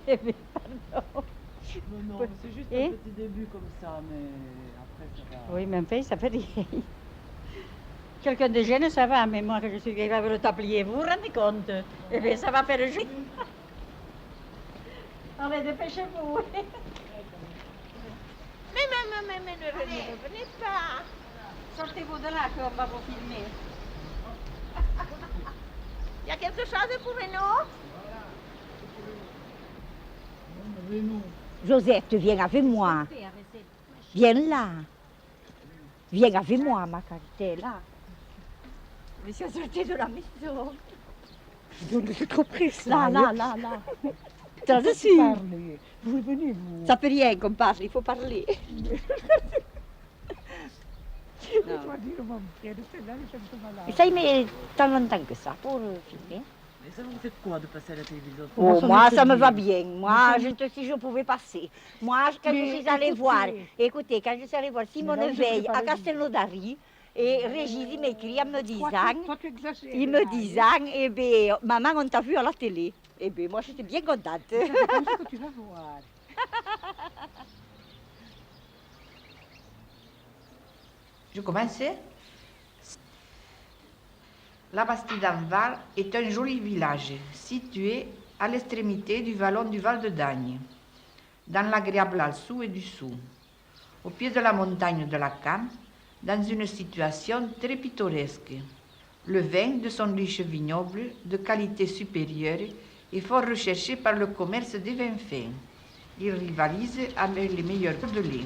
Eh bien, pardon. Non, c'est juste un petit début comme ça, mais après ça va. Oui, mais enfin, ça fait rien. Quelqu'un de jeune, ça va, mais moi, que je suis vieille avec le tablier, vous vous rendez compte? Eh bien, ça va faire le jeu. Allez, dépêchez-vous. Mais ne revenez pas. Sortez-vous de là, qu'on va vous filmer. Il y a quelque chose pour nous? Joseph, tu viens avec moi. Viens là. Viens avec moi, ma carité, là. Monsieur, sortez de la maison. C'est trop pressé. Là. Ça, je suis. Vous venez, vous. Ça fait rien qu'on parle, il faut parler. Je dois dire, mon frère, c'est là que je suis malade. Et ça, il met tant longtemps que ça pour filmer. Mais ça, vous faites quoi de passer à la télévision? Oh, moi, ça me va bien. Moi, si je pouvais passer. Moi, quand je suis allée voir, écoutez, quand je suis allée voir Simone Veil à Castelnaudary, et Régis, il m'écrit en me disant, eh bien, maman, on t'a vu à la télé. Eh bien, moi, j'étais bien contente. C'est que tu vas voir. Je commence. La Bastide-en-Val est un joli village situé à l'extrémité du vallon du Val de Dagne, dans l'agréable Alsou et du Sou, au pied de la montagne de la Canne, dans une situation très pittoresque. Le vin de son riche vignoble, de qualité supérieure, est fort recherché par le commerce des vins fins. Il rivalise avec les meilleurs bordelais.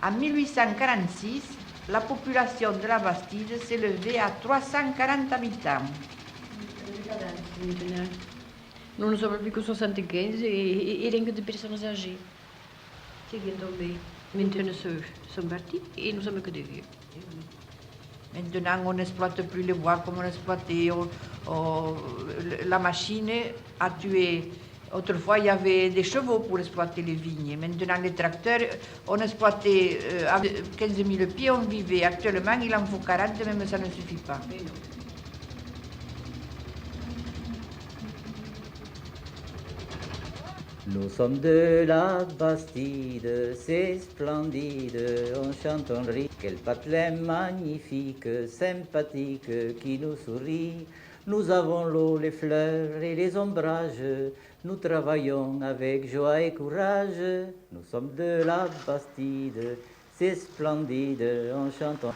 En 1846, la population de la Bastide s'élevait à 340 habitants. Nous ne sommes plus que 75 et rien que des personnes âgées. C'est bien tombé. Maintenant, sont partis et nous sommes que des vieux. Maintenant, on n'exploite plus les bois comme on exploitait. La machine a tué. Autrefois, il y avait des chevaux pour exploiter les vignes. Maintenant, les tracteurs, on exploitait avec 15 000 pieds, on vivait. Actuellement, il en faut 40, même ça ne suffit pas. Nous sommes de la Bastide, c'est splendide, on chante, on rit. Quel patelin magnifique, sympathique, qui nous sourit. Nous avons l'eau, les fleurs et les ombrages, nous travaillons avec joie et courage. Nous sommes de la Bastide, c'est splendide, on chante, on...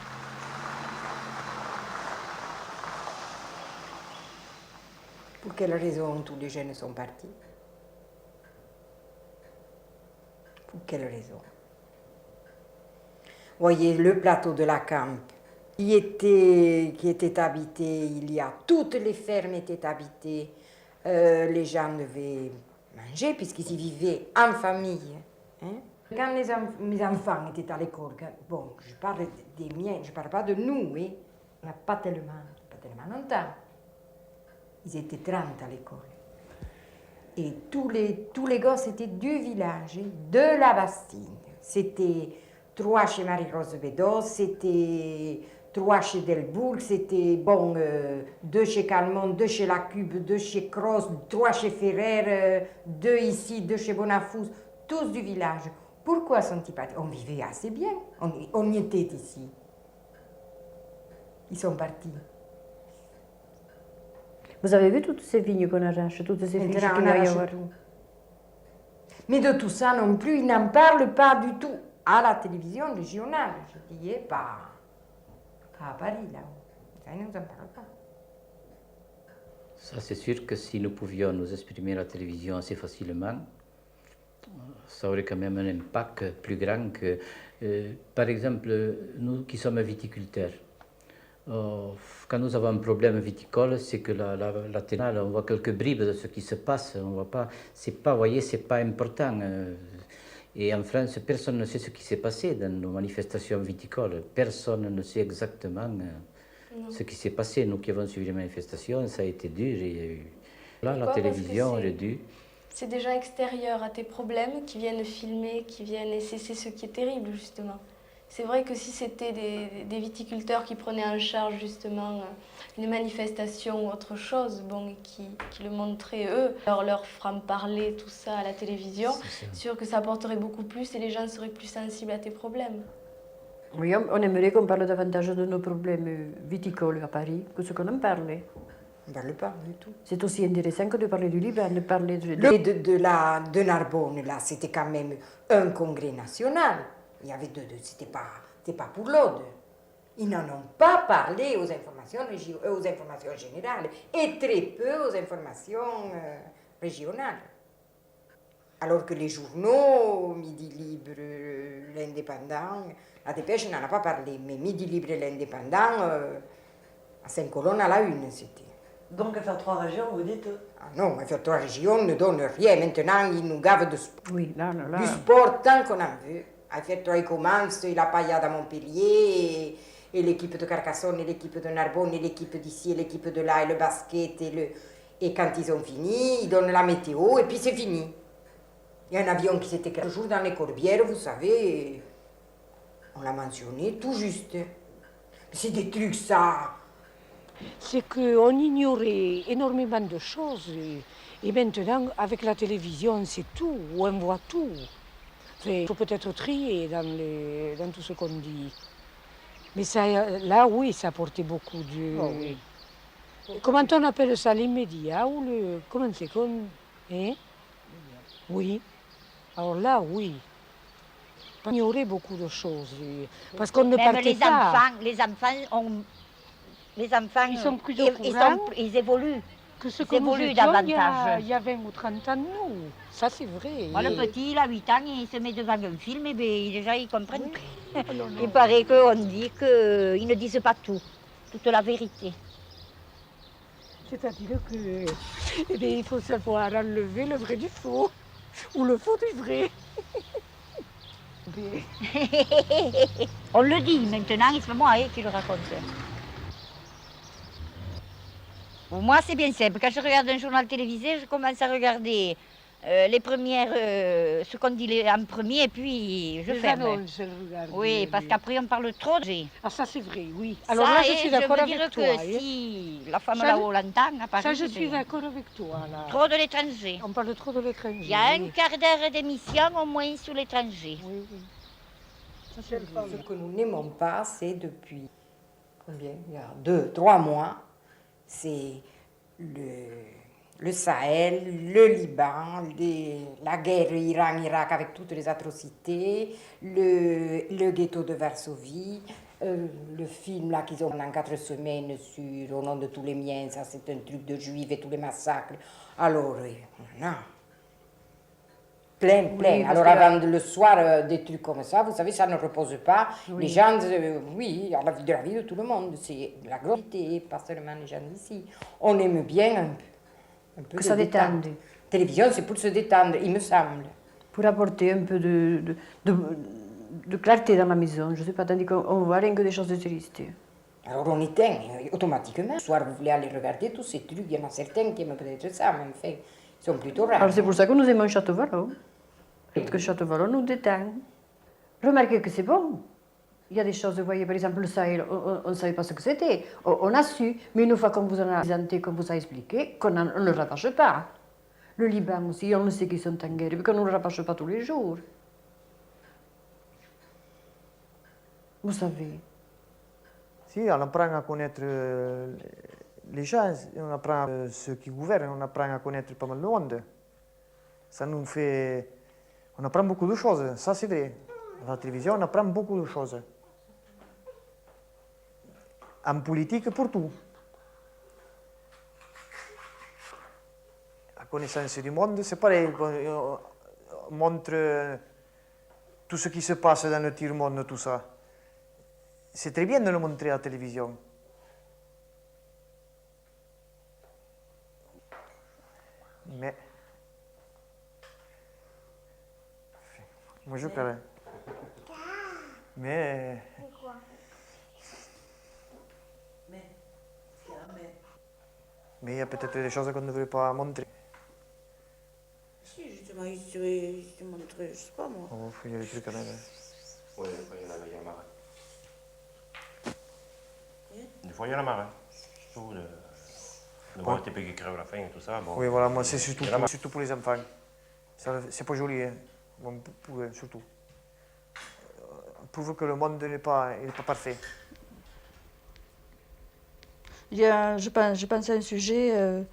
Pour quelle raison tous les jeunes sont partis? Pour quelle raison? Voyez, le plateau de la Campe, qui était habité, toutes les fermes étaient habitées, les gens devaient manger puisqu'ils y vivaient en famille. Hein? Quand mes enfants étaient à l'école, bon, je parle des miens, je ne parle pas de nous, hein? On n'a pas tellement longtemps. Ils étaient 30 à l'école. Et tous les gosses étaient du village, de la Bastide. C'était 3 chez Marie-Rose Bédos, c'était 3 chez Delbourg, c'était 2 chez Calmont, 2 chez La Cube, 2 chez Cross, 3 chez Ferrer, 2 ici, 2 chez Bonafous, tous du village. Pourquoi sont-ils partis? On vivait assez bien, on y était ici. Ils sont partis. Vous avez vu toutes ces vignes qu'on arrache, toutes ces vignes qu'il va y avoir? Mais de tout ça non plus, ils n'en parlent pas du tout. À la télévision régionale, je disais pas à Paris, là. Ça, ils ne nous en parlent pas. Ça, c'est sûr que si nous pouvions nous exprimer à la télévision assez facilement, ça aurait quand même un impact plus grand que, par exemple, nous qui sommes viticulteurs. Quand nous avons un problème viticole, c'est que la télé, on voit quelques bribes de ce qui se passe. On voit pas, voyez, c'est pas important. Et en France, personne ne sait ce qui s'est passé dans nos manifestations viticoles. Personne ne sait exactement ce qui s'est passé. Nous qui avons suivi les manifestations, ça a été dur. Et là, la télévision, elle est dure. C'est déjà extérieur à tes problèmes qui viennent filmer, qui viennent... Et c'est ce qui est terrible, justement. C'est vrai que si c'était des viticulteurs qui prenaient en charge justement une manifestation ou autre chose, bon, et qui le montraient eux, leur franc-parler, tout ça à la télévision, c'est sûr que ça apporterait beaucoup plus et les gens seraient plus sensibles à tes problèmes. Oui, on aimerait qu'on parle davantage de nos problèmes viticoles à Paris que ce qu'on en parle. On ne parle pas du tout. C'est aussi intéressant que de parler du Liban, de parler de Narbonne, là, c'était quand même un congrès national. Il y avait c'était pas pour l'Aude. Ils n'en ont pas parlé aux informations générales et très peu aux informations régionales. Alors que les journaux, Midi Libre, l'Indépendant, la Dépêche n'en a pas parlé, mais Midi Libre et l'Indépendant, à 5 colonnes à la une, c'était. Donc, à faire 3 régions, vous dites? Ah non, à faire 3 régions ne donne rien. Maintenant, ils nous gavent de sport. Oui, là. Du sport tant qu'on en veut. À faire 3, ils commencent, il a paillade à Montpellier, et l'équipe de Carcassonne, et l'équipe de Narbonne, et l'équipe d'ici, et l'équipe de là, et le basket, et quand ils ont fini, ils donnent la météo, et puis c'est fini. Il y a un avion qui s'est écrasé toujours dans les Corbières, vous savez, on l'a mentionné tout juste. C'est des trucs, ça. C'est qu'on ignorait énormément de choses et maintenant, avec la télévision, c'est tout, on voit tout. Il faut peut-être trier dans tout ce qu'on dit. Mais ça, là, oui, ça apportait beaucoup de... Oh, oui. Comment on appelle ça, l'immédiat ou le... Comment c'est comme... Hein? Oui. Alors là, oui. On ignorait beaucoup de choses. Parce qu'on ne Même partait pas. Les enfants, Ils sont plus au courant ils évoluent. Que ce Ils que nous évoluent étions davantage. il y a 20 ou 30 ans, nous. Ça, c'est vrai. Moi, le petit, il a 8 ans, il se met devant un film, et bien, déjà, il comprend. Oui. Il paraît qu'on dit qu'ils ne disent pas tout, toute la vérité. C'est-à-dire que, eh bien, il faut savoir enlever le vrai du faux, ou le faux du vrai. On le dit maintenant, c'est moi qui le raconte. Pour moi, c'est bien simple. Quand je regarde un journal télévisé, je commence à regarder les premières, ce qu'on dit en premier, et puis je ferme. Annonces, regarde, Oui, parce qu'après, on parle trop. Ah, ça, c'est vrai, oui. Alors là, je suis d'accord avec toi. Je veux dire que si la femme là-haut l'entend, à Paris, ça, je suis d'accord avec toi, là. trop de l'étranger. On parle trop de l'étranger. Il y a oui. un quart d'heure d'émission au moins sur l'étranger. Oui, oui. Ça, c'est vrai. Ce que nous n'aimons pas, c'est depuis combien? Il y a 2-3 mois, c'est le Sahel, le Liban, la guerre Iran-Irak avec toutes les atrocités, le ghetto de Varsovie, le film là qu'ils ont pendant 4 semaines sur Au nom de tous les miens, ça c'est un truc de juifs et tous les massacres. Alors, non. Plein. Oui, alors avant le soir, des trucs comme ça, vous savez, ça ne repose pas. Oui. Les gens, oui, à la vie de tout le monde, c'est la globalité, pas seulement les gens d'ici. On aime bien un peu Que de ça détente. détende. Télévision, c'est pour se détendre, il me semble. Pour apporter un peu de clarté dans la maison, je ne sais pas, tandis qu'on voit rien que des choses tristes. Alors on éteint automatiquement. Le soir, vous voulez aller regarder tous ces trucs, il y en a certains qui aiment peut-être ça, mais enfin, ils sont plutôt rares. Alors c'est pour ça que nous aimons Château-Vallon. Parce que Château-Vallon nous détend. Remarquez que c'est bon. Il y a des choses, vous voyez, par exemple le Sahel, on ne savait pas ce que c'était. On a su, mais une fois qu'on vous en a présenté, qu'on vous a expliqué, on ne le rabâche pas. Le Liban aussi, on le sait qu'ils sont en guerre, mais qu'on ne le rabâche pas tous les jours. Vous savez. Si, on apprend à connaître les gens, on apprend ceux qui gouvernent, on apprend à connaître pas mal de monde. Ça nous fait... On apprend beaucoup de choses, ça c'est vrai. À la télévision, on apprend beaucoup de choses. En politique, pour tout. La connaissance du monde, c'est pareil. On montre tout ce qui se passe dans le tiers-monde, tout ça. C'est très bien de le montrer à la télévision. Mais... Moi je pleurais. Mais... Pourquoi? Mais il y a peut-être des choses qu'on ne devrait pas montrer. Si, justement, il te montrer, je sais pas moi. Oh, il y a des trucs quand même. Oui, des fois il y en a, il y a la marée. Des fois il y a la marée. Surtout de voir les TP qui crèvent à la fin et tout ça. Bon, Oui, voilà, moi c'est surtout pour les enfants. C'est pas joli, hein. Bon, pour eux, surtout. Prouve que le monde n'est pas parfait. Je pense à un sujet,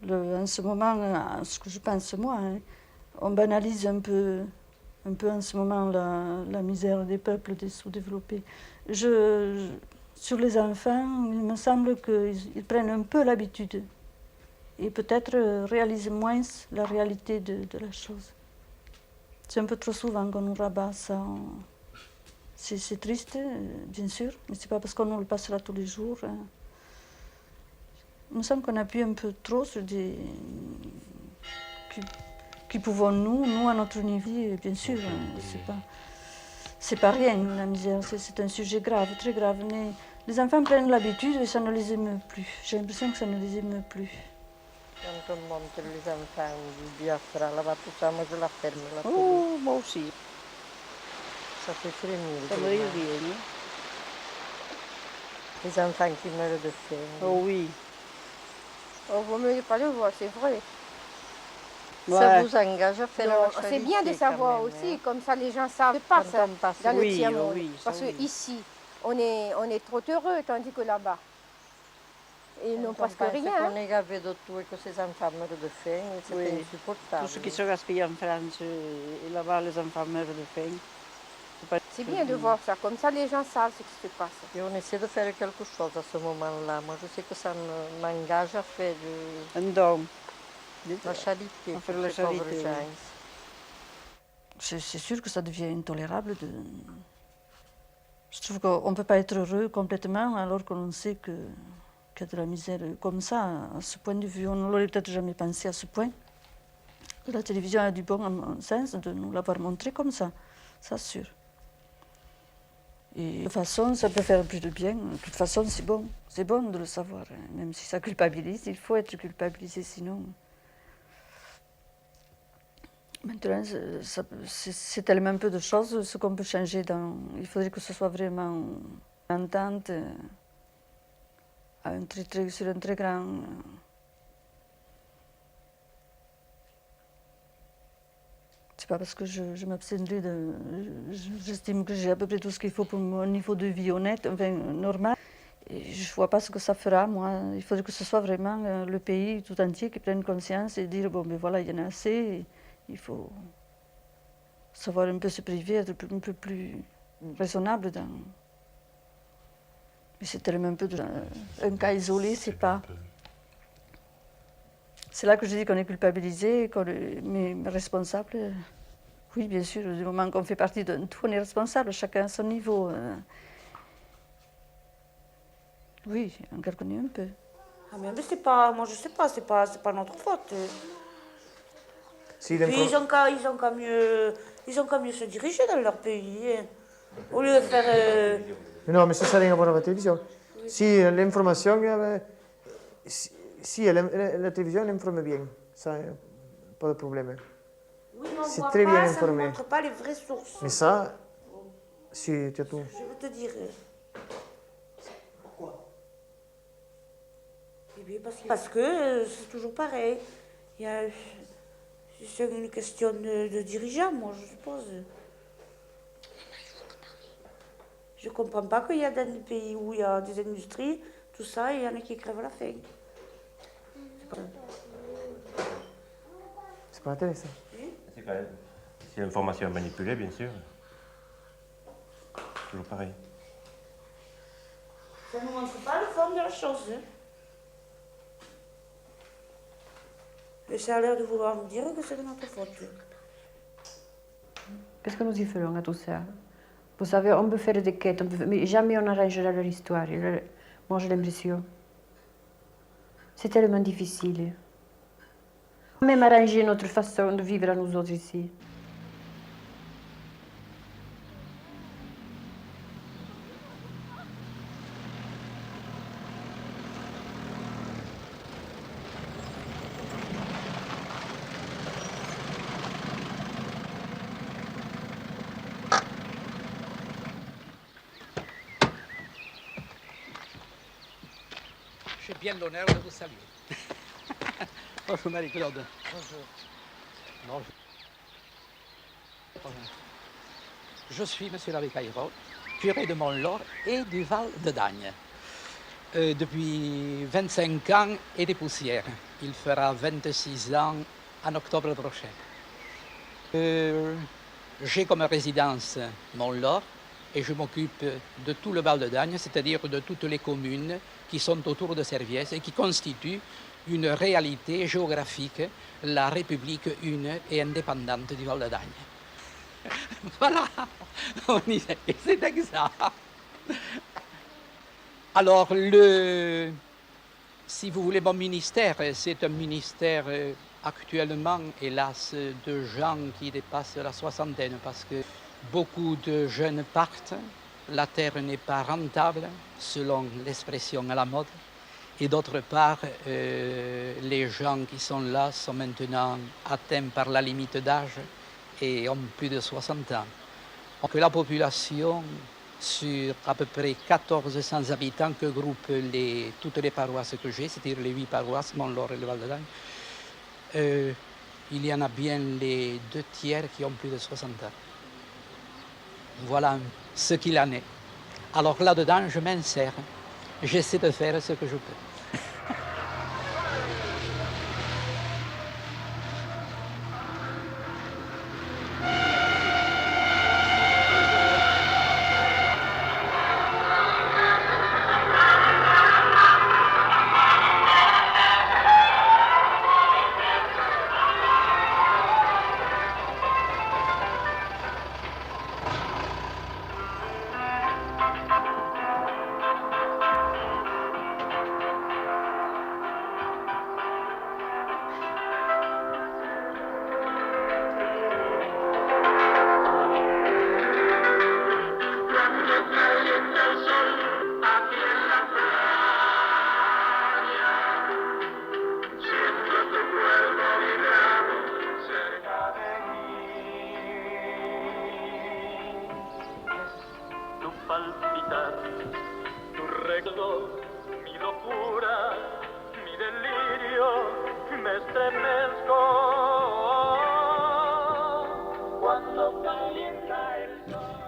en ce moment, ce que je pense moi, hein, on banalise un peu en ce moment la misère des peuples des sous-développés. Sur les enfants, il me semble qu'ils prennent un peu l'habitude et peut-être réalisent moins la réalité de la chose. C'est un peu trop souvent qu'on nous rabat ça. C'est triste, bien sûr, mais c'est pas parce qu'on nous le passera tous les jours. Hein. Il me semble qu'on appuie un peu trop sur des... Qui pouvons-nous, à notre niveau, bien sûr, c'est pas rien, la misère, c'est un sujet grave, très grave, mais les enfants prennent l'habitude et ça ne les émeut plus. J'ai l'impression que ça ne les émeut plus. Quand on montre les enfants du Biafra, là-bas, tout ça, moi je la ferme. Oh, moi aussi. Ça fait frémir. Ça me réveille. Les enfants qui meurent de faim. Oh oui. Oh, vous ne me pas le voir, c'est vrai. Ouais. Ça vous engage à faire la C'est bien de savoir même, aussi, hein. comme ça les gens savent pas ça dans le tiers-monde. Oui, Parce oui. qu'ici, on est trop heureux, tandis que là-bas, ils n'ont presque rien. On est gavé de tout et que ces enfants meurent de faim, c'est Oui. insupportable. Tout ce qui se gaspille en France, et là-bas, les enfants meurent de faim. C'est bien de voir ça, comme ça les gens savent ce qui se passe. Et on essaie de faire quelque chose à ce moment-là. Moi, je sais que ça m'engage à faire Un don. la charité À faire pour la ces pauvres charité, gens. C'est sûr que ça devient intolérable. Je trouve qu'on ne peut pas être heureux complètement alors qu'on sait qu'il y a de la misère comme ça, à ce point de vue. On ne l'aurait peut-être jamais pensé à ce point. La télévision a du bon sens de nous l'avoir montré comme ça sûr. Et de toute façon, ça peut faire plus de bien. De toute façon, c'est bon de le savoir. Hein. Même si ça culpabilise, il faut être culpabilisé sinon. Maintenant, c'est tellement peu de choses, ce qu'on peut changer dans... Il faudrait que ce soit vraiment une entente sur un très grand... C'est pas parce que je m'abstiendrai de... J'estime que j'ai à peu près tout ce qu'il faut pour mon niveau de vie honnête, enfin normal. Et je ne vois pas ce que ça fera, moi. Il faudrait que ce soit vraiment le pays tout entier qui prenne conscience et dire, bon, ben voilà, il y en a assez. Et il faut savoir un peu se priver, être un peu plus raisonnable dans... Mais c'est tellement un peu un cas isolé, c'est pas... C'est là que je dis qu'on est culpabilisé, mais responsable. Oui, bien sûr, du moment qu'on fait partie d'un tout, on est responsable, chacun à son niveau. Oui, on connaît un peu. Ah mais c'est pas, moi je sais pas, c'est pas notre faute. Si, Puis ils ont qu'à mieux se diriger dans leur pays, hein. Au lieu de faire... Non, mais ça n'a rien à voir avec la télévision. Si l'information, si la télévision informe bien, ça, pas de problème. Oui, mais on C'est voit très bien pas, ça ne informé. montre pas les vraies sources. Mais ça, si tu as tout. Je veux te dire... Pourquoi? Eh bien, parce que c'est toujours pareil. C'est une question de dirigeant, moi, je suppose. Je ne comprends pas qu'il y a dans des pays où il y a des industries, tout ça, et il y en a qui crèvent à la faim. C'est pas la télé, ça. C'est quand même... Si l'information est manipulée, bien sûr. Toujours pareil. Ça ne montre pas le fond de la chose. Hein. Et ça a l'air de vouloir nous dire que c'est de notre faute. Qu'est-ce que nous y ferons à tout ça? Vous savez, on peut faire des quêtes, mais jamais on arrangera leur histoire. Moi, j'ai l'impression. C'est tellement difficile. Même arranger notre façon de vivre à nous autres ici. bien l'honneur de vous saluer. Bonjour Marie-Claude. Bonjour. Je suis monsieur l'abbé Caillerault, curé de Montlore et du Val de Dagne. Depuis 25 ans et des poussières. Il fera 26 ans en octobre prochain. J'ai comme résidence Montlore et je m'occupe de tout le Val de Dagne, c'est-à-dire de toutes les communes qui sont autour de Serviès et qui constituent une réalité géographique, la République une et indépendante du Val de Dagne. Voilà, c'est exact. Alors, si vous voulez, mon ministère, c'est un ministère actuellement, hélas, de gens qui dépassent la soixantaine parce que beaucoup de jeunes partent, la terre n'est pas rentable, selon l'expression à la mode, et d'autre part, les gens qui sont là sont maintenant atteints par la limite d'âge et ont plus de 60 ans. Donc la population, sur à peu près 1400 habitants que groupent toutes les paroisses que j'ai, c'est-à-dire les 8 paroisses, Montlore et le Val de Dagne, il y en a bien les 2 tiers qui ont plus de 60 ans. Voilà ce qu'il en est. Alors là-dedans, je m'insère. J'essaie de faire ce que je peux.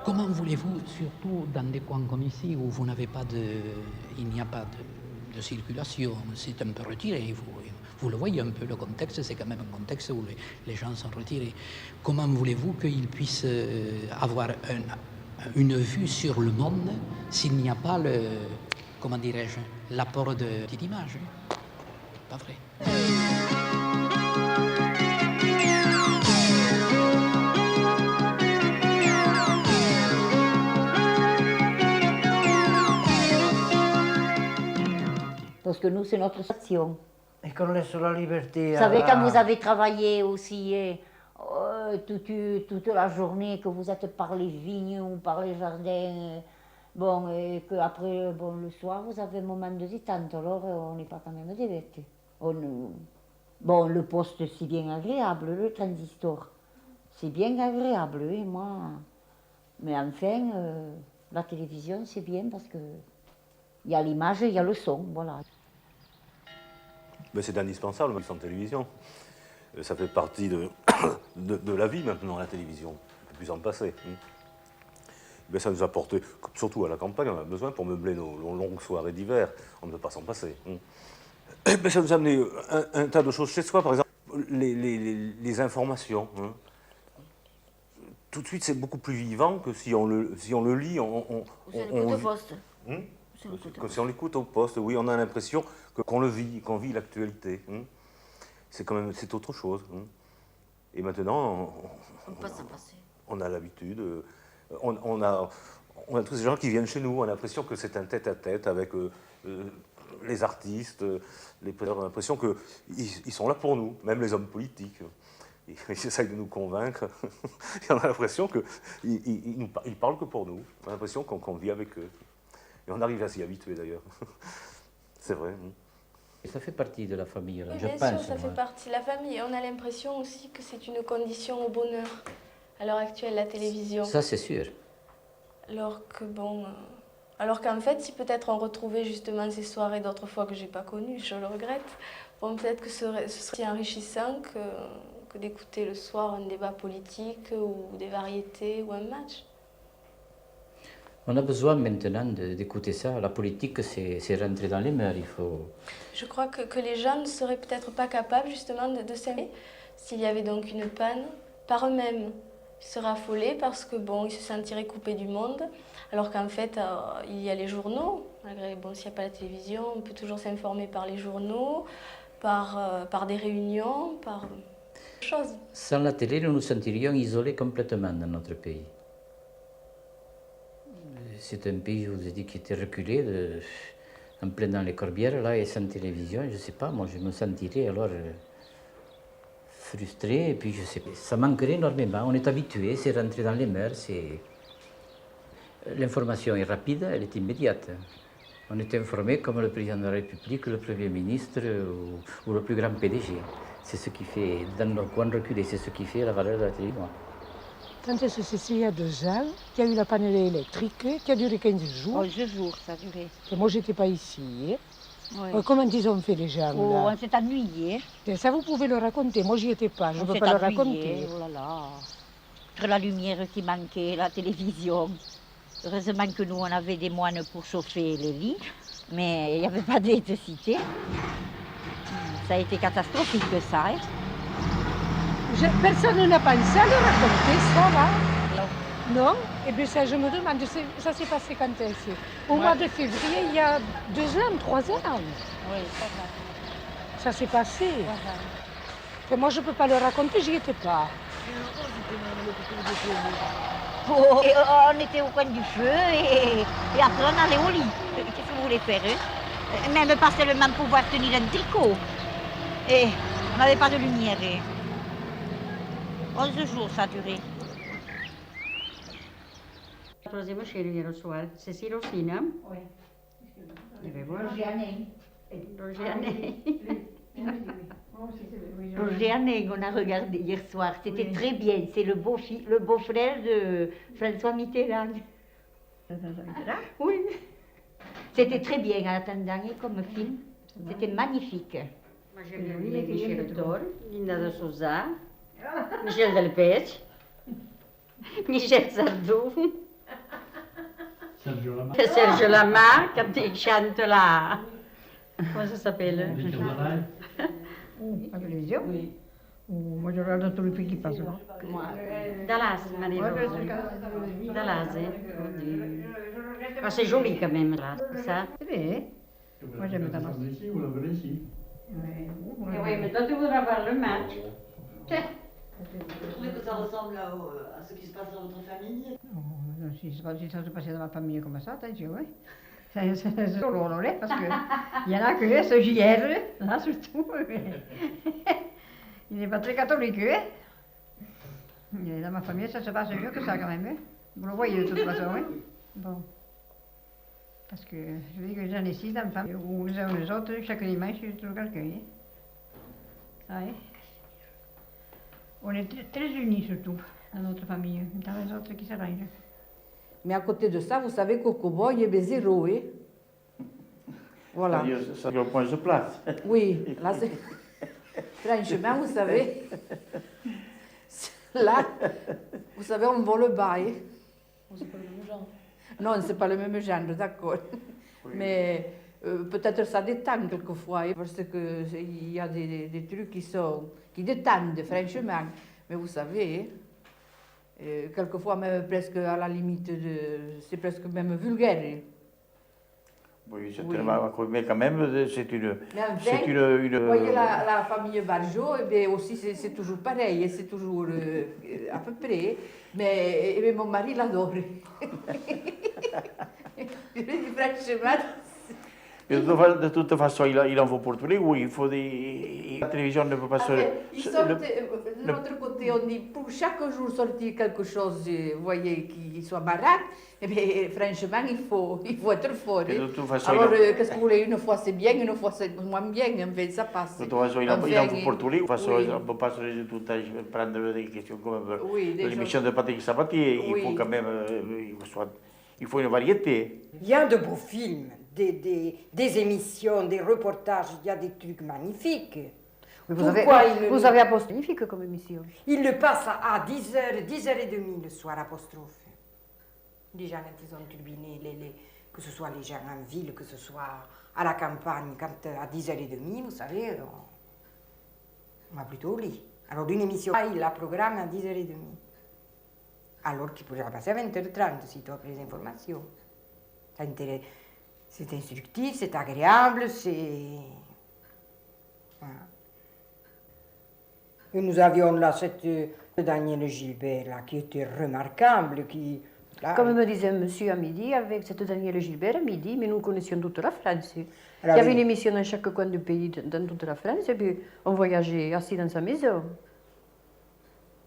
Comment voulez-vous, surtout dans des coins comme ici où vous n'avez pas il n'y a pas de circulation, c'est un peu retiré, vous le voyez un peu, le contexte, c'est quand même un contexte où les gens sont retirés. Comment voulez-vous qu'ils puissent avoir une vue sur le monde s'il n'y a pas comment dirais-je, l'apport de petites images? Pas vrai. Parce que nous, c'est notre station. Et qu'on laisse la liberté Vous savez, quand vous avez travaillé aussi toute la journée, que vous êtes par les vignes ou par les jardins, bon, et qu'après, bon, le soir, vous avez un moment de détente, alors on n'est pas quand même des bêtes. Bon, le poste, c'est bien agréable, le transistor. C'est bien agréable, oui, moi. Mais enfin, la télévision, c'est bien parce que il y a l'image et il y a le son, voilà. Mais c'est indispensable, sans télévision. Ça fait partie de la vie maintenant, la télévision. On ne peut plus en passer. Mais ça nous a apporté, surtout à la campagne, on a besoin pour meubler nos longues soirées d'hiver. On ne peut pas s'en passer. Mais ça nous a amené un tas de choses chez soi, par exemple, les informations. Tout de suite, c'est beaucoup plus vivant que si on le lit. Que si on l'écoute au poste, oui, on a l'impression qu'on le vit, qu'on vit l'actualité. C'est quand même, c'est autre chose. Et maintenant, on a l'habitude, on a tous ces gens qui viennent chez nous, on a l'impression que c'est un tête-à-tête avec les artistes, les présidents, on a l'impression qu'ils sont là pour nous, même les hommes politiques. Ils essayent de nous convaincre, et on a l'impression qu'ils parlent que pour nous, on a l'impression qu'on vit avec eux. Et on arrive à s'y habituer d'ailleurs. C'est vrai. Et ça fait partie de la famille, Oui, je bien pense. sûr, ça fait partie de la famille. Et on a l'impression aussi que c'est une condition au bonheur, à l'heure actuelle, la télévision. Ça, c'est sûr. Alors que, bon, Alors qu'en fait, si peut-être on retrouvait justement ces soirées d'autres fois que j'ai pas connues, je le regrette, bon, peut-être que ce serait enrichissant que d'écouter le soir un débat politique ou des variétés ou un match. On a besoin maintenant d'écouter ça. La politique, c'est rentrer dans les mœurs. Il faut... Je crois que les gens ne seraient peut-être pas capables justement de s'aimer s'il y avait donc une panne par eux-mêmes. Ils seraient affolés parce que bon, ils se sentiraient coupés du monde, alors qu'en fait, il y a les journaux. Malgré, bon, s'il n'y a pas la télévision, on peut toujours s'informer par les journaux, par des réunions, par des choses. Sans la télé, nous nous sentirions isolés complètement dans notre pays. C'est un pays, je vous ai dit, qui était reculé, en plein dans les corbières, là, et sans télévision, je ne sais pas, moi je me sentirais alors frustré, et puis je sais pas, ça manquerait énormément. On est habitué, c'est rentré dans les mœurs, l'information est rapide, elle est immédiate. On est informé comme le président de la République, le Premier ministre ou le plus grand PDG. C'est ce qui fait, dans nos coins reculés, c'est ce qui fait la valeur de la télévision. Quand est-ce que c'est il y a 2 ans, qu'il y a eu la panne électrique, qui a duré 15 jours. 11 jours, ça a duré. Et moi, je n'étais pas ici. Oui. Comment ils ont fait les gens là? On s'est ennuyés. Et ça, vous pouvez le raconter. Moi, j'y étais pas. Je ne peux pas le raconter. Oh là là. Entre la lumière qui manquait, la télévision. Heureusement que nous, on avait des moines pour chauffer les lits, mais il n'y avait pas d'électricité. Ça a été catastrophique, ça. Hein? Personne n'a pensé à le raconter, ça, là? Non. Eh bien, ça, je me demande, ça s'est passé quand est-ce? Au mois de février, il y a 2 ans, 3 ans. Oui, ça va. Ça s'est passé. Et moi, je ne peux pas le raconter, j'y étais pas. Oh, et on était au coin du feu et après on allait au lit. Qu'est-ce que vous voulez faire? Même pas seulement pouvoir tenir un tricot. Et on n'avait pas de lumière. 11 jours ça a duré. La troisième chez lui le soir, Cécile aussi, non? Oui. Roger Anning, on a regardé hier soir, c'était très bien. C'est le beau-frère de François Mitterrand. Oui. C'était très bien à attendant comme film. C'était magnifique. Moi j'ai vu Michel Thor, Linda de Souza, Michel Delpech, Michel Sardou, Serge Lama, quand il chante là. Comment ça s'appelle? La télévision? Oui. Moi, je regarde tous les films qui passent. Moi, Dallas, Marie-Rose. Dallas, hein? Ah, c'est joli quand même, là. Ça. C'est vrai. Moi, j'aime Dallas. Oui, mais toi, tu voudras voir le match. Vous trouvez que ça ressemble à ce qui se passe dans votre famille? Non, si ça se passait dans ma famille comme ça, attention, oui. C'est solo, parce qu'il y en a que ce JR, là surtout. Il n'est pas très catholique, hein. Et dans ma famille, ça se passe mieux que ça quand même. Hein. Vous le voyez de toute façon, oui. Bon. Parce que je dis que j'en ai 6 d'enfants, ou les uns ou les autres, chaque dimanche, je trouve quelqu'un. Hein. Ça, hein. On est très unis surtout dans notre famille, dans les autres qui s'arrangent. Mais à côté de ça, vous savez qu'au Coboy, il y avait 0, hein? Voilà. Ça y a au point de place. Oui, là, c'est... Franchement, vous savez, là, vous savez, on vole le bail. C'est pas le même genre. Non, c'est pas le même genre, d'accord. Oui. Mais peut-être ça détend quelquefois, hein, parce qu'il y a des trucs qui détendent, franchement. Mais vous savez, quelquefois même presque à la limite c'est presque même vulgaire. Hein. Oui, c'est tellement, mais quand même, c'est une... Mais enfin, vous voyez la famille Barjot, eh bien, aussi c'est toujours pareil, c'est toujours à peu près, mais mon mari l'adore. Franchement... De toute façon, il en faut pour tous les goûts. Il faut la télévision ne peut pas se... De l'autre côté, on dit pour chaque jour sortir quelque chose, vous voyez, qui soit baraque, eh bien, franchement, il faut être fort. De toute façon, alors, qu'est-ce que vous voulez? Une fois c'est bien, une fois c'est moins bien, mais ça passe. De toute façon, il en faut pour tous les goûts. De toute façon, on ne peut pas tout le temps prendre des questions comme l'émission de Patrick Sabatier. Il faut quand même... Il faut une variété. Il y a de beaux films, des émissions, des reportages, il y a des trucs magnifiques. Oui, vous avez Apostrophe magnifique comme émission. Il le passe à 10h, 10h30 le soir, Apostrophe. Les gens, quand ils ont turbiné, que ce soit les gens en ville, que ce soit à la campagne, quand à 10h30, vous savez, on va plutôt au lit. Alors une émission, il la programme à 10h30. Alors qu'il pourrait la passer à 20h30 si tu as les informations. C'est instructif, c'est agréable, c'est... Voilà. Et nous avions là cette Daniel Gilbert là, qui était remarquable, qui... Là, comme me disait un monsieur à midi, avec cette Daniel Gilbert à midi, mais nous connaissions toute la France. Il y avait une émission dans chaque coin du pays, dans toute la France, et puis on voyageait assis dans sa maison.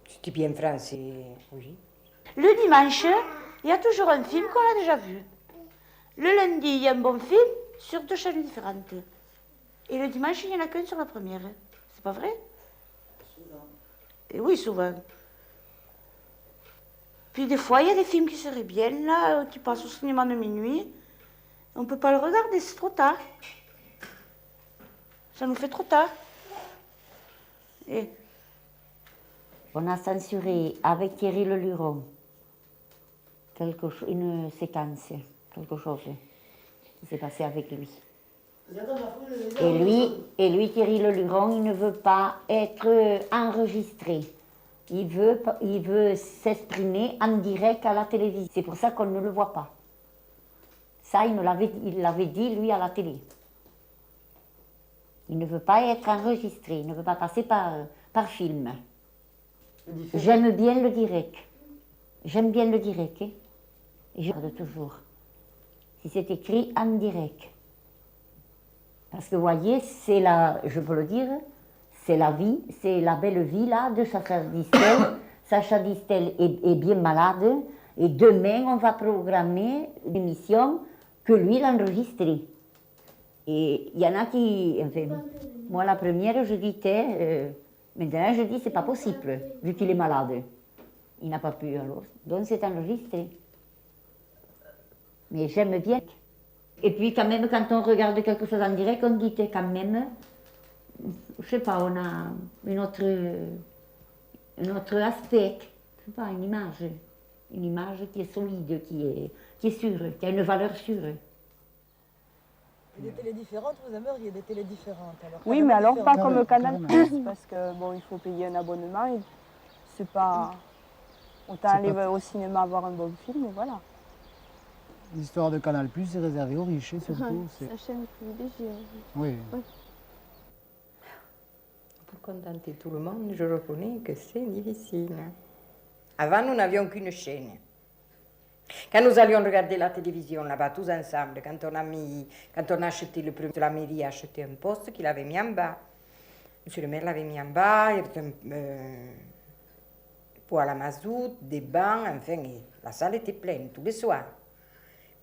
C'était bien français, oui. Le dimanche, il y a toujours un film qu'on a déjà vu. Le lundi, il y a un bon film sur 2 chaînes différentes. Et le dimanche, il n'y en a qu'un sur la première. C'est pas vrai? Souvent. Et oui, souvent. Puis des fois, il y a des films qui seraient bien, là, qui passent au cinéma de minuit. On ne peut pas le regarder, c'est trop tard. Ça nous fait trop tard. Et... On a censuré avec Thierry Leluron une séquence, quelque chose qui s'est passé avec lui. Et lui, Thierry Leluron, il ne veut pas être enregistré. Il veut s'exprimer en direct à la télévision. C'est pour ça qu'on ne le voit pas. Ça, il l'avait dit, lui, à la télé. Il ne veut pas être enregistré, il ne veut pas passer par film. J'aime bien le direct. J'aime bien le direct. Hein? Je regarde toujours. Si c'est écrit en direct. Parce que vous voyez, c'est la, je peux le dire, c'est la vie, c'est la belle vie là de Sacha Distel. Sacha Distel est bien malade et demain on va programmer une émission que lui l'a enregistrée. Et il y en a qui, enfin, moi la première je dis maintenant je dis c'est pas possible vu qu'il est malade. Il n'a pas pu alors, donc c'est enregistré. Mais j'aime bien. Et puis quand même, quand on regarde quelque chose en direct, on dit quand même, je sais pas, on a un autre aspect, je sais pas, une image qui est solide, qui est sûre, qui a une valeur sûre. Des télés différentes, vous aimeriez des télés différentes alors, oui, mais alors pas comme Canal+, parce que bon, il faut payer un abonnement, et c'est pas... Autant aller au cinéma voir un bon film, et voilà. L'histoire de Canal+, est réservée aux riches, surtout. C'est la chaîne privilégiée. Oui. Pour contenter tout le monde, je reconnais que c'est difficile. Avant, nous n'avions qu'une chaîne. Quand nous allions regarder la télévision là-bas, tous ensemble, quand on a acheté le premier, la mairie a acheté un poste qu'il avait mis en bas. Monsieur le maire l'avait mis en bas, il y avait un poêle à mazout, des bancs, enfin, la salle était pleine tous les soirs.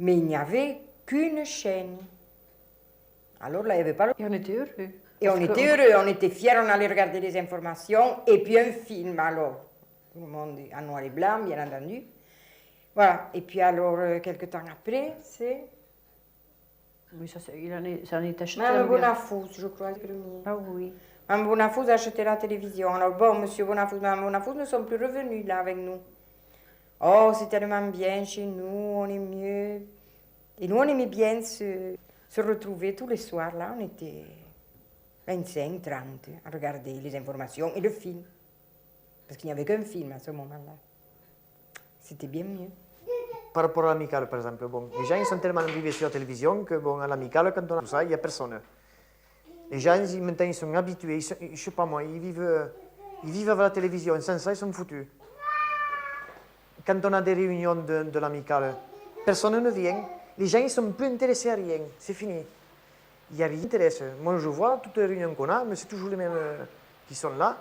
Mais il n'y avait qu'une chaîne. Alors là, il n'y avait pas le... Et on était heureux. Et on était heureux, on était fiers, on allait regarder les informations, et puis un film, alors, tout le monde en noir et blanc, bien entendu. Voilà, et puis alors, quelques temps après, c'est... Oui, ça en est acheté. Mme Bonafous, je crois, le premier. Ah oui. Mme Bonafous a acheté la télévision. Alors bon, monsieur Bonafous, Mme Bonafous ne sont plus revenus là avec nous. Oh, c'est tellement bien chez nous, on est mieux. Et nous, on aimait bien se retrouver tous les soirs, là, on était 25, 30, à regarder les informations et le film. Parce qu'il n'y avait qu'un film à ce moment-là. C'était bien mieux. Par rapport à l'amicale, par exemple, bon, les gens ils sont tellement arrivés sur la télévision que bon, à l'amicale, quand on a tout ça, il n'y a personne. Les gens, maintenant, ils sont habitués, je ne sais pas moi, ils vivent avec la télévision, sans ça, ils sont foutus. Quand on a des réunions de l'amicale, personne ne vient. Les gens, ils ne sont plus intéressés à rien, c'est fini. Il n'y a rien qui intéresse. Moi, je vois toutes les réunions qu'on a, mais c'est toujours les mêmes qui sont là.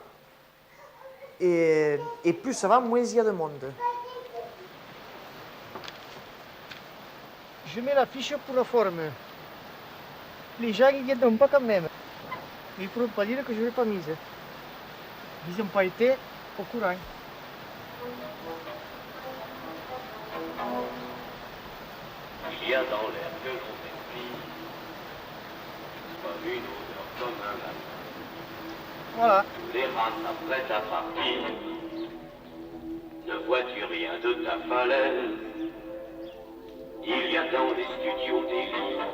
Et plus ça va, moins il y a de monde. Je mets la fiche pour la forme. Les gens, ils ne viennent pas quand même. Il ne faut pas dire que je ne l'ai pas mise. Ils n'ont pas été au courant. Il y a dans l'air que l'on respire comme une odeur, comme un matin. Voilà. Tous les rats s'apprêtent à partir. Ne vois-tu rien de ta falaise? Il y a dans les studios des livres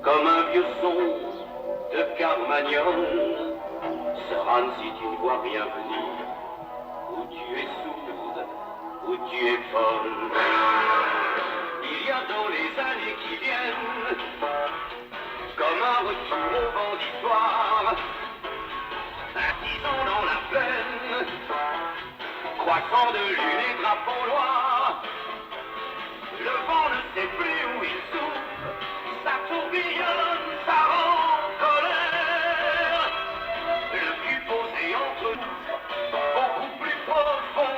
comme un vieux son de Carmagnole. Serane, si tu ne vois rien venir, ou tu es sourde, ou tu es folle. Il y a dans les années qui viennent comme un retour au vent d'histoire, artisan dans la plaine, croissant de lune et drapeau noir. Le vent ne sait plus où il souffle, ça tourbillonne, ça rend en colère. Le cul posé entre nous, beaucoup plus profond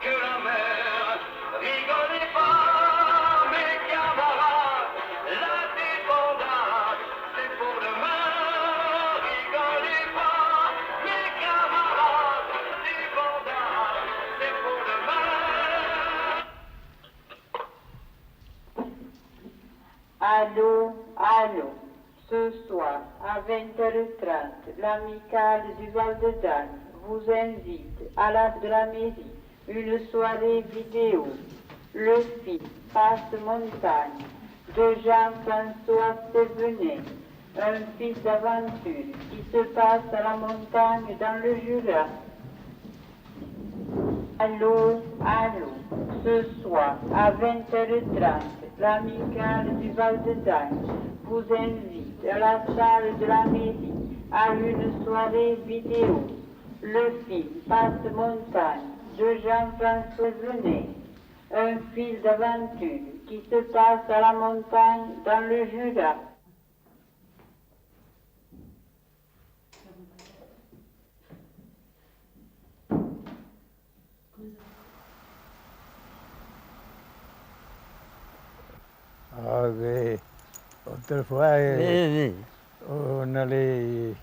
que la mer. Rigolez pas, mes camarades, la débandade, c'est pour demain. Rigolez pas, mes camarades, la débandade, c'est pour demain. Allô, allô, ce soir à 20h30, l'amicale du Val de Dagne vous invite à l'Arc de la Mairie, une soirée vidéo. Le film Passe-Montagne de Jean-François Sévenet, un film d'aventure qui se passe à la montagne dans le Jura. Allô, allô, ce soir à 20h30, l'amicale du Val de Dagne vous invite à la salle de la mairie à une soirée vidéo. Le film Passe-Montagne de Jean-François Sévenet, un film d'aventure qui se passe à la montagne dans le Jura. Ah oui, autrefois, on allait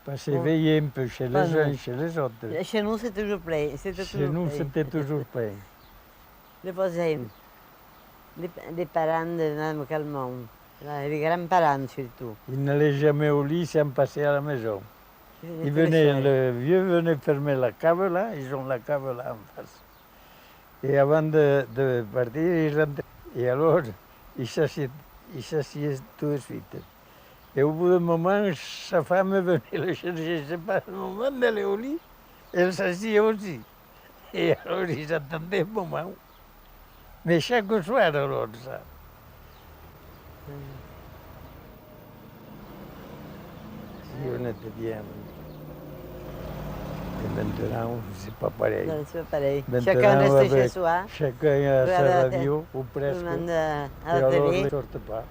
passer veiller un peu chez les uns, chez les autres. Chez nous, c'est toujours plein. Chez nous, c'était toujours plein. Les voisins, les parents de Mme Calmont, les grands-parents surtout. Ils n'allaient jamais au lit sans passer à la maison. Le vieux venait fermer la cave là, ils ont la cave là en face. Et avant de partir, ils rentraient. Et alors, ils s'assiedent tout de suite. Et au bout d'un moment, sa femme venait le chercher. C'est pas le moment d'aller au lit. Elle s'assied aussi. Et alors, ils attendaient un moment. Mais chaque soir, alors, ça. Si on était bien. Et maintenant, c'est pas pareil. Non, c'est pas pareil. Maintenant, Chacun reste chez soi. Chacun a sa radio, ou presque. Tout le monde Et à la alors, télé. ils ne sortent pas.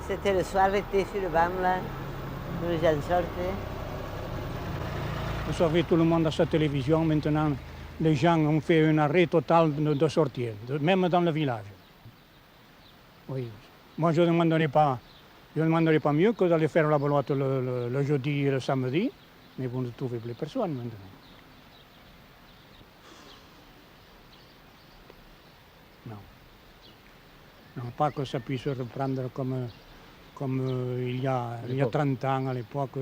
C'était le soir, l'été sur le banc, là, où les gens sortaient. Vous savez, tout le monde a sa télévision. Maintenant, les gens ont fait un arrêt total de sortir, même dans le village. Oui. Moi, je ne demanderais pas mieux que d'aller faire la belote le jeudi et le samedi, mais vous ne trouvez plus personne maintenant. Non. Non, pas que ça puisse reprendre comme il y a 30 ans à l'époque.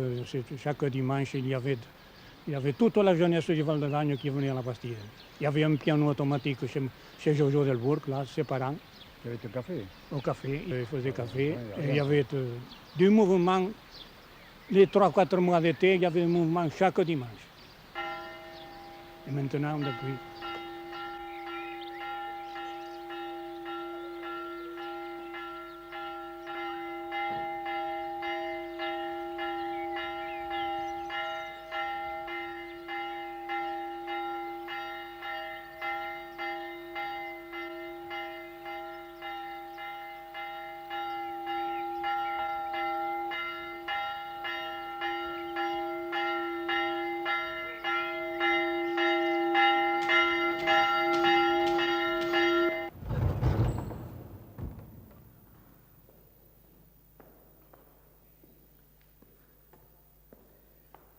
Chaque dimanche, il y avait toute la jeunesse du Val de Dagne qui venait à la Bastille. Il y avait un piano automatique chez Jojo Delbourg, là, ses parents. Il y avait le café. Au café, il faisait café. Et il y avait du mouvement, les 3-4 mois d'été, il y avait un mouvement chaque dimanche. Et maintenant, depuis...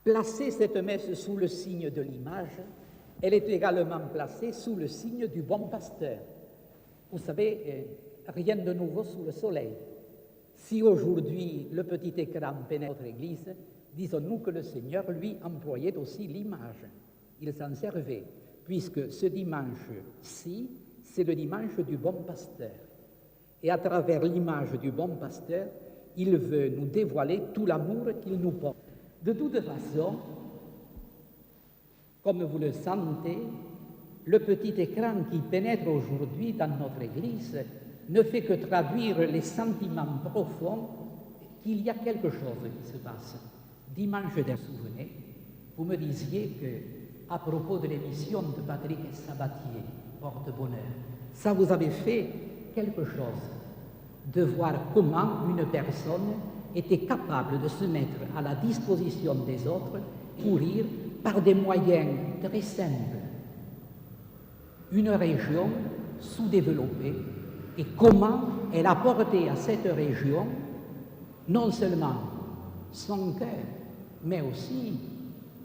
Placer cette messe sous le signe de l'image, elle est également placée sous le signe du bon pasteur. Vous savez, rien de nouveau sous le soleil. Si aujourd'hui le petit écran pénètre notre église, disons-nous que le Seigneur, lui, employait aussi l'image. Il s'en servait, puisque ce dimanche-ci, c'est le dimanche du bon pasteur. Et à travers l'image du bon pasteur, il veut nous dévoiler tout l'amour qu'il nous porte. De toute façon, comme vous le sentez, le petit écran qui pénètre aujourd'hui dans notre Église ne fait que traduire les sentiments profonds qu'il y a quelque chose qui se passe. Dimanche dernier, vous vous souvenez, vous me disiez que, à propos de l'émission de Patrick Sabatier, Porte-Bonheur, ça vous avait fait quelque chose de voir comment une personne était capable de se mettre à la disposition des autres, courir par des moyens très simples. Une région sous-développée, et comment elle a porté à cette région non seulement son cœur, mais aussi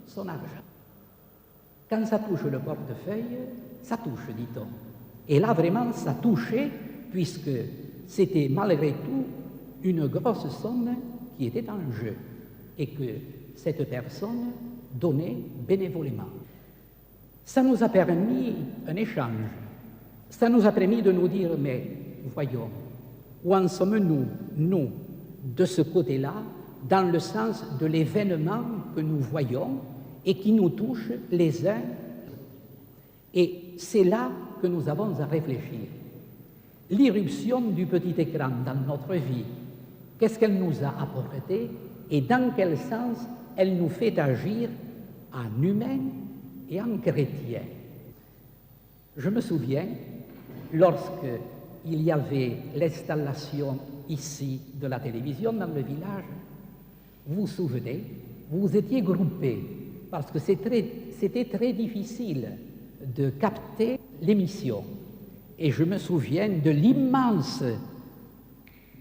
son argent. Quand ça touche le portefeuille, ça touche, dit-on. Et là, vraiment, ça touchait, puisque c'était malgré tout une grosse somme qui était en jeu, et que cette personne donnait bénévolement. Ça nous a permis un échange. Ça nous a permis de nous dire, mais voyons, où en sommes-nous, nous, de ce côté-là, dans le sens de l'événement que nous voyons et qui nous touche les uns. Et c'est là que nous avons à réfléchir. L'irruption du petit écran dans notre vie, qu'est-ce qu'elle nous a apporté et dans quel sens elle nous fait agir en humain et en chrétien. Je me souviens, lorsqu'il y avait l'installation ici de la télévision dans le village, vous vous souvenez, vous étiez groupés, parce que c'était très difficile de capter l'émission. Et je me souviens de l'immense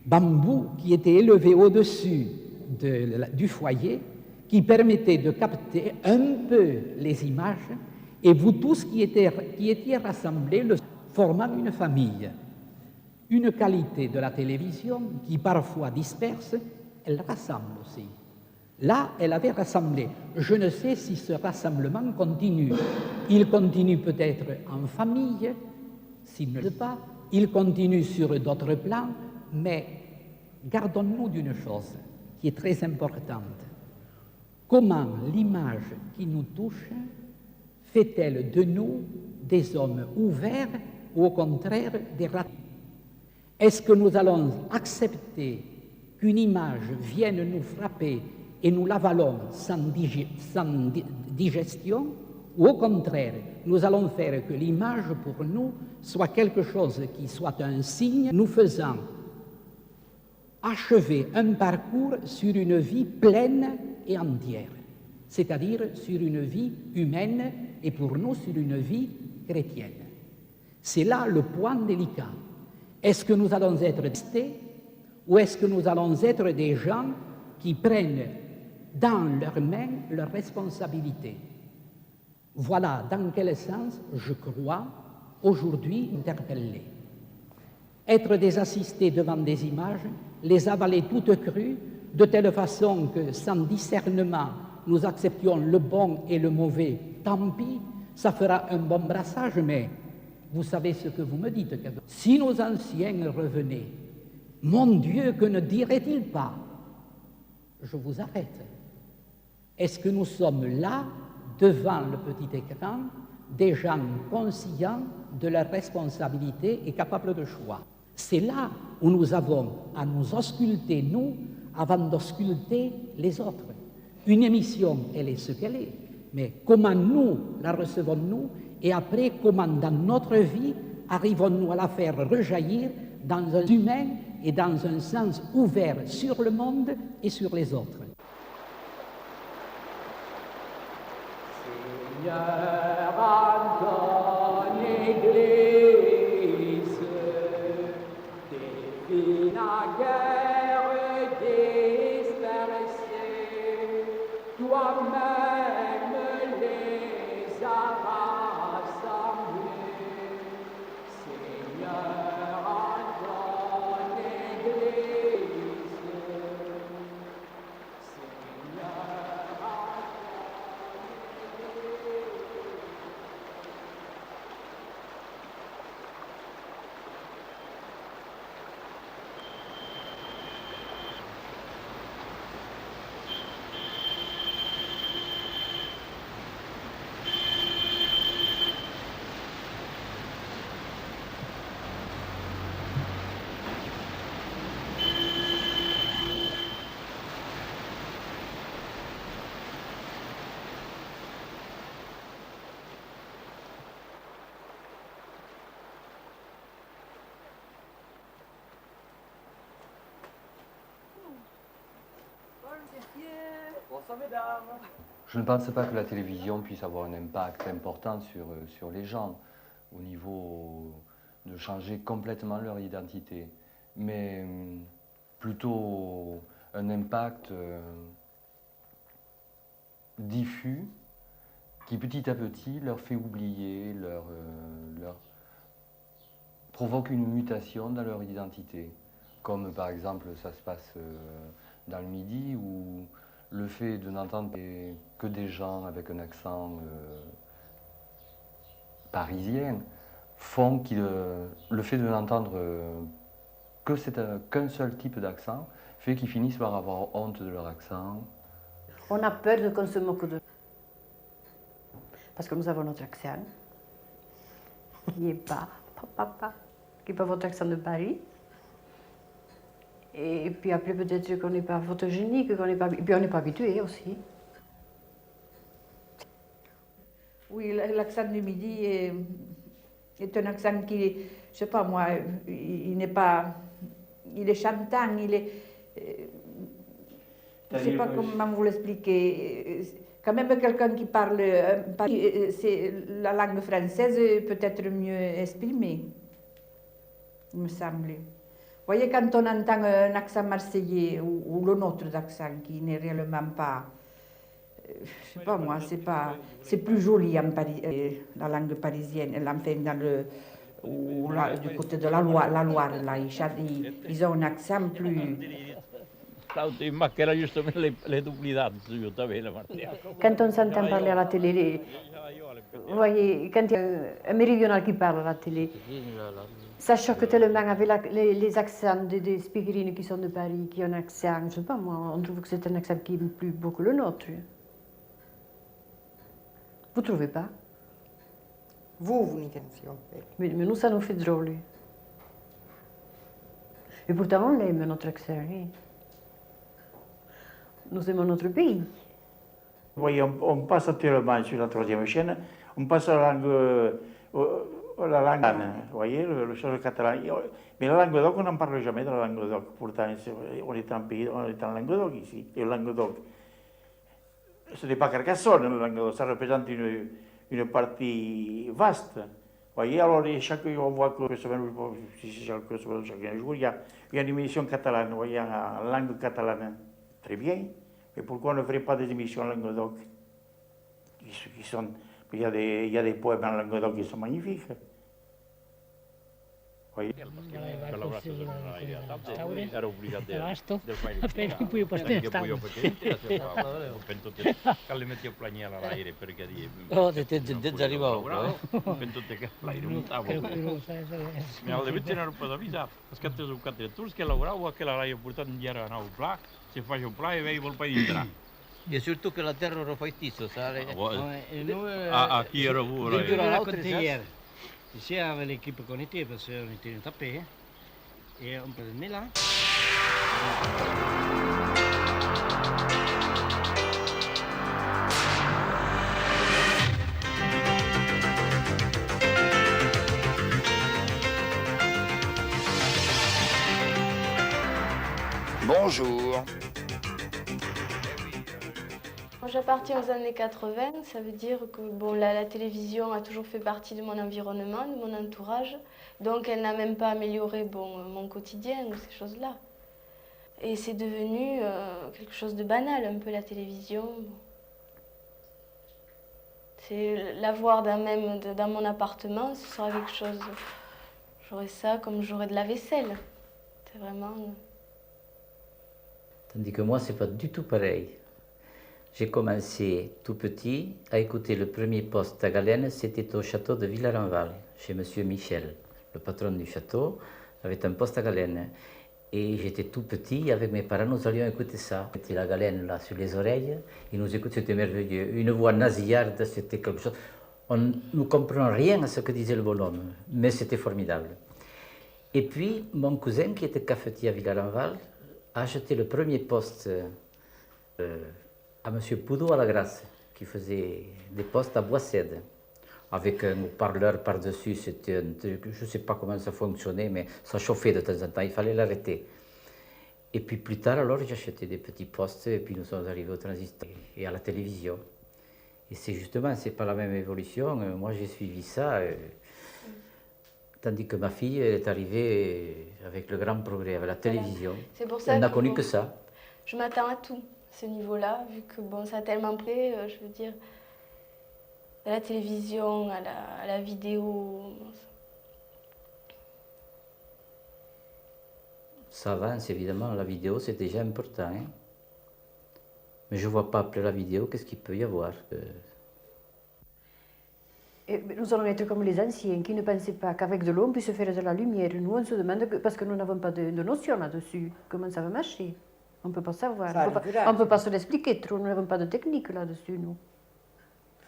bambou qui était élevé au-dessus du foyer, qui permettait de capter un peu les images, et vous tous qui étiez rassemblés, formant une famille. Une qualité de la télévision qui parfois disperse, elle rassemble aussi. Là, elle avait rassemblé. Je ne sais si ce rassemblement continue. Il continue peut-être en famille, s'il ne le pas, il continue sur d'autres plans, mais gardons-nous d'une chose qui est très importante. Comment l'image qui nous touche fait-elle de nous des hommes ouverts ou au contraire des ratés? Est-ce que nous allons accepter qu'une image vienne nous frapper et nous l'avalons sans digestion, ou au contraire, nous allons faire que l'image pour nous soit quelque chose qui soit un signe, nous faisant achever un parcours sur une vie pleine et entière, c'est-à-dire sur une vie humaine et pour nous sur une vie chrétienne. C'est là le point délicat. Est-ce que nous allons être testés ou est-ce que nous allons être des gens qui prennent dans leurs mains leurs responsabilités? Voilà dans quel sens je crois aujourd'hui interpeller. Être des assistés devant des images, les avaler toutes crues, de telle façon que sans discernement, nous acceptions le bon et le mauvais, tant pis, ça fera un bon brassage, mais vous savez ce que vous me dites. Si nos anciens revenaient, mon Dieu, que ne diraient-ils pas? Je vous arrête. Est-ce que nous sommes là, devant le petit écran, des gens conscients de leurs responsabilités et capables de choix? C'est là où nous avons à nous ausculter, nous, avant d'ausculter les autres. Une émission, elle est ce qu'elle est, mais comment nous la recevons-nous et après, comment dans notre vie arrivons-nous à la faire rejaillir dans un humain et dans un sens ouvert sur le monde et sur les autres. Seigneur, à ton Église, défie la guerre dispersée, toi-même les as rassemblés, Seigneur. Je ne pense pas que la télévision puisse avoir un impact important sur les gens, au niveau de changer complètement leur identité, mais plutôt un impact diffus qui petit à petit leur fait oublier, provoque une mutation dans leur identité, comme par exemple ça se passe dans le Midi, où le fait de n'entendre que des gens avec un accent parisien font que le fait de n'entendre qu'un seul type d'accent fait qu'ils finissent par avoir honte de leur accent. On a peur de qu'on se moque d'eux. Parce que nous avons notre accent, qui n'est pas votre accent de Paris. Et puis après, peut-être qu'on n'est pas photogénique, et puis on n'est pas habitué aussi. Oui, l'accent du Midi est un accent qui, je sais pas moi, il n'est pas... Il est chantant, il est... je ne sais pas comment vous l'expliquer. Quand même quelqu'un qui parle... la langue française peut être mieux exprimée, il me semble. Vous voyez, quand on entend un accent marseillais ou le nôtre d'accent qui n'est réellement pas... je sais pas moi, c'est plus joli en la langue parisienne, enfin du côté de la Loire là, ils ont un accent plus... Ma che era giustamente le duplicate, la Martina. Quand on s'entend parler à la télé, vous voyez, quand il y a un méridional qui parle à la télé, ça choque tellement avec les accents des speakerines qui sont de Paris, qui ont un accent, je ne sais pas moi, on trouve que c'est un accent qui est plus beau que le nôtre. Vous ne trouvez pas? Vous n'y pensez pas. Mais nous, ça nous fait drôle. Et pourtant, on l'aime, notre accent. Hein. Nous aimons notre pays. Vous voyez, on passe actuellement sur la troisième chaîne, on passe la langue vous voyez, le chose catalan. Mais la Languedoc, on n'en parle jamais de la Languedoc. Pourtant, on est en pays, on est en Languedoc ici. Et le Languedoc, ce n'est pas Carcassonne, le Languedoc, ça représente une partie vaste. Vous voyez, alors chaque jour, on voit que chaque jour, il y a une émission catalane, vous voyez, en langue catalane. Très bien. Mais pourquoi on ne ferait pas des émissions en Languedoc il y a des poèmes en Languedoc qui sont magnifiques. Voyez? Era obbligato. Basta. Appena un po' perché penso che le metti a plagnare all'aereo perché oh, te arrivavo. Penso che l'aereo non stavo. Mi alle metti una roba da vita, scatte su cadere tu che lavoravo a che l'aereo portato in giro a un pla, se fai un pla e vai vol paese entrare. E surtout que la terre refaitisse, ça. Qui era vous là? Hier. Ici, avec l'équipe qu'on était, parce qu'on était tapés, et on peut venir là. Bonjour. J'appartiens aux années 80, ça veut dire que bon, la télévision a toujours fait partie de mon environnement, de mon entourage, donc elle n'a même pas amélioré mon quotidien ou ces choses-là. Et c'est devenu quelque chose de banal, un peu la télévision. C'est l'avoir dans mon appartement, ce sera quelque chose. J'aurais ça comme j'aurais de la vaisselle. C'est vraiment. Tandis que moi, c'est pas du tout pareil. J'ai commencé tout petit à écouter le premier poste à Galène, c'était au château de Villarenval, chez Monsieur Michel. Le patron du château avait un poste à Galène. Et j'étais tout petit, avec mes parents, nous allions écouter ça. C'était la Galène là sur les oreilles, et nous écoutaient, c'était merveilleux. Une voix nasillarde, c'était quelque chose. On ne comprenait rien à ce que disait le bonhomme, mais c'était formidable. Et puis, mon cousin, qui était cafetier à Villarenval, a acheté le premier poste à M. Poudou à la Grasse, qui faisait des postes à Boissède, avec un haut-parleur par-dessus. C'était un truc, je ne sais pas comment ça fonctionnait, mais ça chauffait de temps en temps, il fallait l'arrêter. Et puis plus tard, alors, j'ai acheté des petits postes et puis nous sommes arrivés au transistor et à la télévision. Et c'est justement, c'est pas la même évolution. Moi, j'ai suivi ça, tandis que ma fille, elle est arrivée avec le grand progrès, avec la télévision. C'est pour ça elle n'a que, connu bon, que ça. Je m'attends à tout, ce niveau-là, vu que bon, ça a tellement pris, je veux dire, à la télévision, à la vidéo. Ça avance, évidemment, la vidéo, c'est déjà important. Hein. Mais je ne vois pas après la vidéo, qu'est-ce qu'il peut y avoir. Et nous allons être comme les anciens qui ne pensaient pas qu'avec de l'eau on puisse faire de la lumière. Nous, on se demande, parce que nous n'avons pas de notion là-dessus, comment ça va marcher. On ne peut pas savoir. On ne peut pas se l'expliquer trop, nous n'avons pas de technique là-dessus, nous.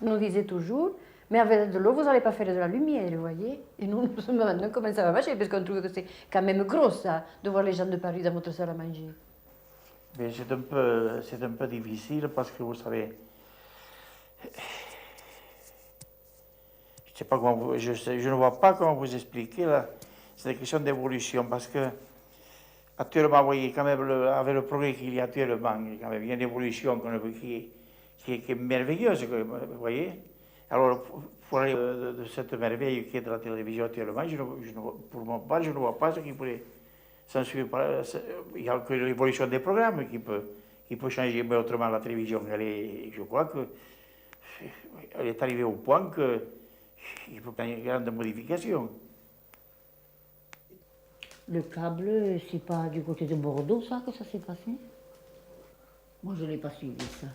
On nous disait toujours, mais avec de l'eau, vous n'allez pas faire de la lumière, vous voyez. Et nous, nous se demandons comment ça va marcher, parce qu'on trouve que c'est quand même gros, ça, de voir les gens de Paris dans votre salle à manger. Mais c'est un peu difficile parce que vous savez, je sais pas comment je ne vois pas comment vous expliquer là. C'est une question d'évolution parce que actuellement, vous voyez, quand même, avec le progrès qu'il y a actuellement, il y a quand même une évolution qui est merveilleuse, vous voyez. Alors, pour aller de cette merveille qui est de la télévision actuellement, pour mon part, je ne vois pas ce qui pourrait s'en suivre. Il y a que l'évolution des programmes qui peut changer, mais autrement, la télévision, je crois qu'elle est arrivée au point qu'il faut une grande modification. Le câble, c'est pas du côté de Bordeaux, ça, que ça s'est passé? Moi, je n'ai pas suivi ça.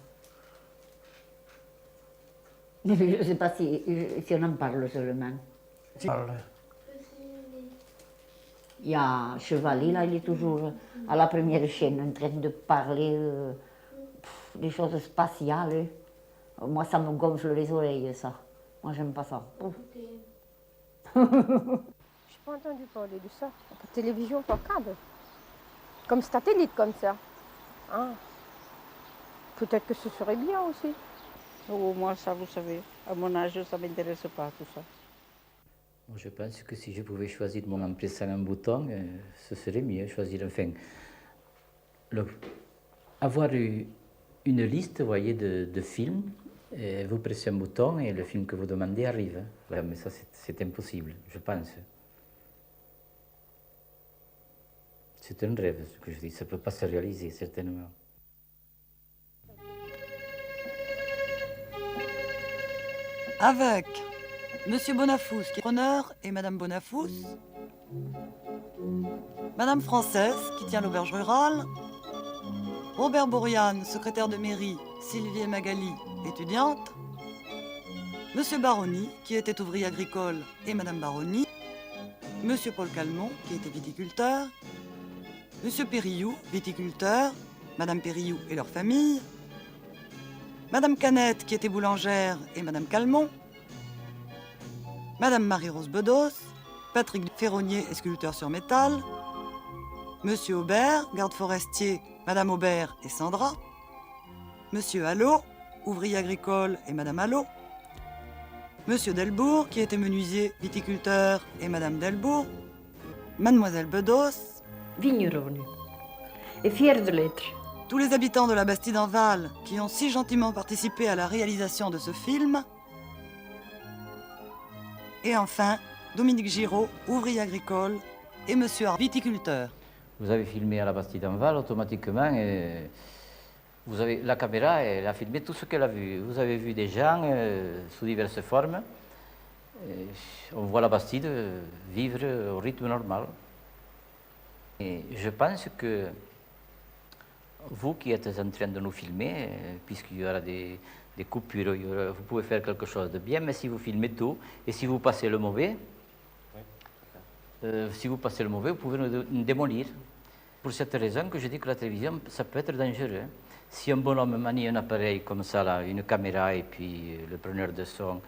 Je ne sais pas si on en parle seulement. Il y a Chevalier, là, il est toujours à la première chaîne en train de parler des choses spatiales. Moi, ça me gonfle les oreilles, ça. Moi, j'aime pas ça. Je n'ai pas entendu parler de ça. La télévision par câble. Comme satellite, comme ça. Ah. Peut-être que ce serait bien aussi. Oh, moi, ça, vous savez, à mon âge, ça ne m'intéresse pas, tout ça. Je pense que si je pouvais choisir en pressant un bouton, ce serait mieux, choisir, enfin, avoir une liste, vous voyez, de films, et vous pressez un bouton et le film que vous demandez arrive. Mais ça, c'est impossible, je pense. C'est un rêve, ce que je dis, ça ne peut pas se réaliser, certainement. Avec Monsieur Bonafous, qui est preneur, et Madame Bonafous, Madame Française, qui tient l'auberge rurale, Robert Bourriane, secrétaire de mairie, Sylvie et Magali, étudiante, Monsieur Baroni, qui était ouvrier agricole, et Madame Baroni, Monsieur Paul Calmont, qui était viticulteur, Monsieur Périllou, viticulteur, Madame Périllou et leur famille, Madame Canette, qui était boulangère, et Madame Calmont, Madame Marie-Rose Bedos, Patrick Ferronnier et sculpteur sur métal, Monsieur Aubert, garde forestier, Madame Aubert et Sandra, Monsieur Allot, ouvrier agricole, et Madame Allot, Monsieur Delbourg, qui était menuisier, viticulteur, et Madame Delbourg, Mademoiselle Bedos, vigneronne, et fière de l'être. Tous les habitants de la Bastide-en-Val qui ont si gentiment participé à la réalisation de ce film. Et enfin, Dominique Giraud, ouvrier agricole, et Monsieur viticulteur. Vous avez filmé à la Bastide-en-Val, automatiquement, vous avez, la caméra, elle a filmé tout ce qu'elle a vu. Vous avez vu des gens sous diverses formes. On voit la Bastide vivre au rythme normal. Et je pense que vous qui êtes en train de nous filmer, puisqu'il y aura des coupures, vous pouvez faire quelque chose de bien, mais si vous filmez tout, et si vous passez le mauvais, vous pouvez nous démolir. Pour cette raison que je dis que la télévision, ça peut être dangereux. Si un bonhomme manie un appareil comme ça, là, une caméra et puis le preneur de son,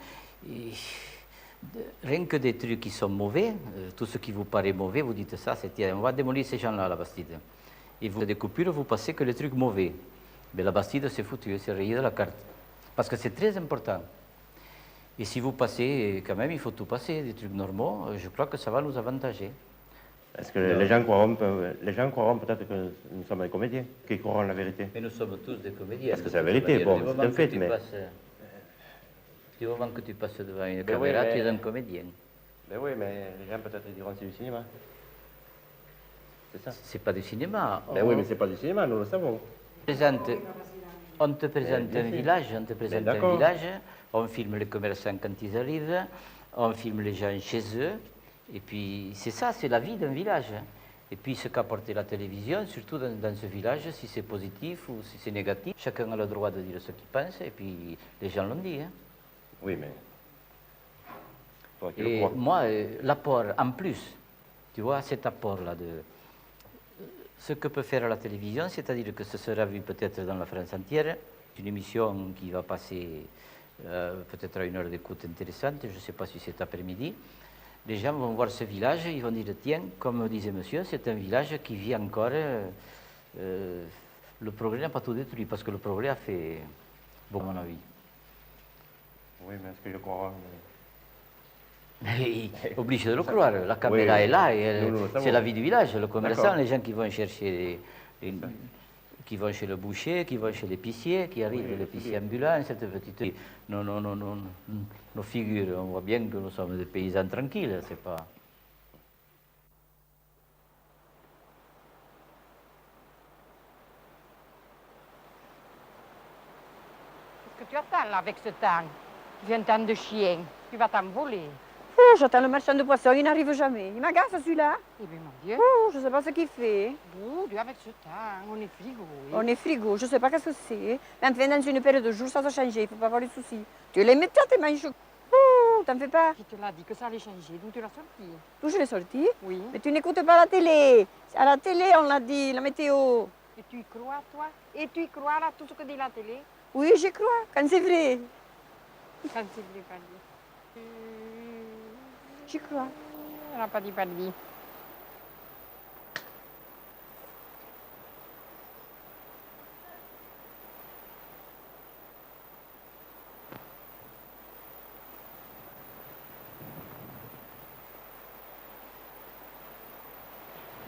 rien que des trucs qui sont mauvais, tout ce qui vous paraît mauvais, vous dites ça, on va démolir ces gens-là à la Bastide. Et vous, des coupures, vous passez que les trucs mauvais. Mais la Bastide, c'est foutu, c'est rayé de la carte. Parce que c'est très important. Et si vous passez, quand même, il faut tout passer, des trucs normaux, je crois que ça va nous avantager. Est-ce que les gens croiront peut-être que nous sommes des comédiens, qu'ils croiront la vérité? Mais nous sommes tous des comédiens. Parce que c'est la vérité, bon, c'est un fait, mais... Du moment que tu passes devant une caméra, tu es un comédien. Ben oui, mais les gens peut-être diront c'est du cinéma. C'est ça? C'est pas du cinéma. Ben oui, mais c'est pas du cinéma, nous le savons. On te présente un village, on filme les commerçants quand ils arrivent, on filme les gens chez eux, et puis c'est ça, c'est la vie d'un village. Et puis ce qu'a porté la télévision, surtout dans ce village, si c'est positif ou si c'est négatif, chacun a le droit de dire ce qu'il pense, et puis les gens l'ont dit. Hein. Oui, mais... Et moi, l'apport en plus, tu vois, cet apport-là de... Ce que peut faire la télévision, c'est-à-dire que ce sera vu peut-être dans la France entière, une émission qui va passer peut-être à une heure d'écoute intéressante, je ne sais pas si c'est cet après-midi. Les gens vont voir ce village, ils vont dire, tiens, comme disait monsieur, c'est un village qui vit encore. Le progrès n'a pas tout détruit, parce que le progrès a fait, bon, à mon avis. Oui, mais est-ce que je crois... Obligé de le croire, la caméra est là, c'est la vie du village, le commerçant, les gens qui vont chercher, qui vont chez le boucher, qui vont chez l'épicier, qui arrivent de l'épicier ambulant, cette petite... Nos figures, on voit bien que nous sommes des paysans tranquilles, c'est pas... Qu'est-ce que tu attends là avec ce temps? Tu viens temps de chien, tu vas t'envoler. Oh, j'attends le marchand de poissons, il n'arrive jamais. Il m'agace celui-là. Eh bien, mon Dieu. Oh, je ne sais pas ce qu'il fait. Oh, Dieu, avec ce temps, on est frigo. Oui. On est frigo, je ne sais pas qu'est-ce que c'est. Mais enfin, dans une période de jours, ça doit changer, il ne faut pas avoir de soucis. Tu les mets tes mains chocs. Oh, t'en fais pas. Qui te l'a dit que ça allait changer? D'où tu l'as sorti? D'où je l'ai sorti? Oui. Mais tu n'écoutes pas la télé. À la télé, on l'a dit, la météo. Et tu y crois, toi? Et tu y crois à tout ce que dit la télé? Oui, j'y crois, quand c'est vrai. Quand c'est vrai, pas dit. J'y crois. Elle n'a pas dit, pas dit.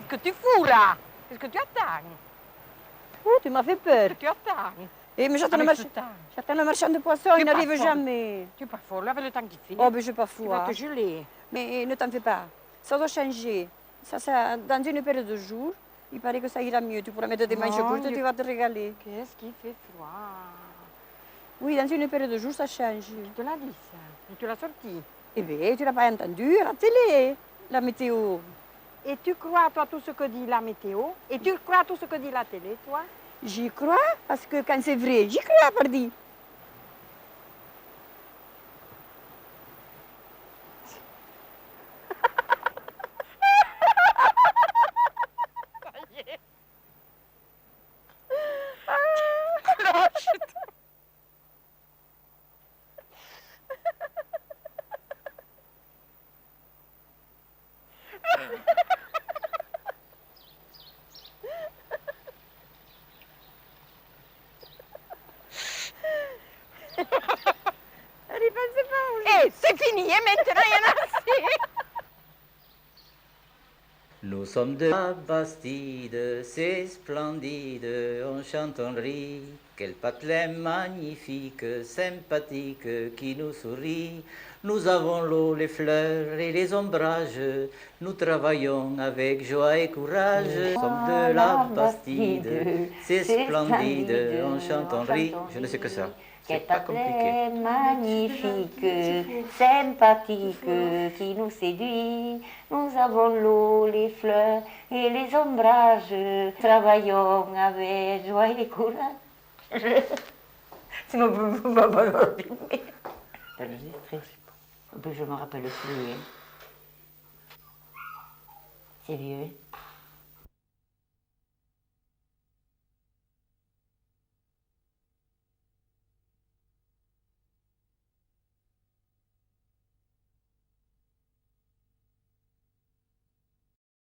Qu'est-ce que tu fous là? Qu'est-ce que tu attends? Oh, tu m'as fait peur. Qu'est-ce que tu attends? Eh, mais j'attends le marchand de poissons, il n'arrive jamais. Tu es pas folle avec le temps qu'il fait. Oh, mais je suis pas folle. Tu vas te geler. Mais ne t'en fais pas, ça doit changer. Ça, dans une période de jours, il paraît que ça ira mieux. Tu pourras mettre des manches courtes et tu vas te régaler. Qu'est-ce qui fait froid? Oui, dans une période de jours, ça change. Qui te l'a dit ça? Et tu l'as sorti? Eh bien, tu l'as pas entendu à la télé, la météo. Et tu crois, toi, tout ce que dit la météo? Et tu crois tout ce que dit la télé, toi? J'y crois, parce que quand c'est vrai, j'y crois, pardi. Eh, c'est fini, et maintenant il y en a assez. Nous sommes de la Bastide, c'est splendide, on chante, on rit. Quel patelin magnifique, sympathique, qui nous sourit. Nous avons l'eau, les fleurs et les ombrages, nous travaillons avec joie et courage. Nous sommes de la Bastide, c'est splendide, on chante, on rit. Je ne sais que ça. Quel patelin magnifique, sympathique, qui nous séduit. Nous avons l'eau, les fleurs et les ombrages. Travaillons avec joie et courage. Sinon, vous ne m'avez pas filmé. Je ne me rappelle plus. C'est vieux.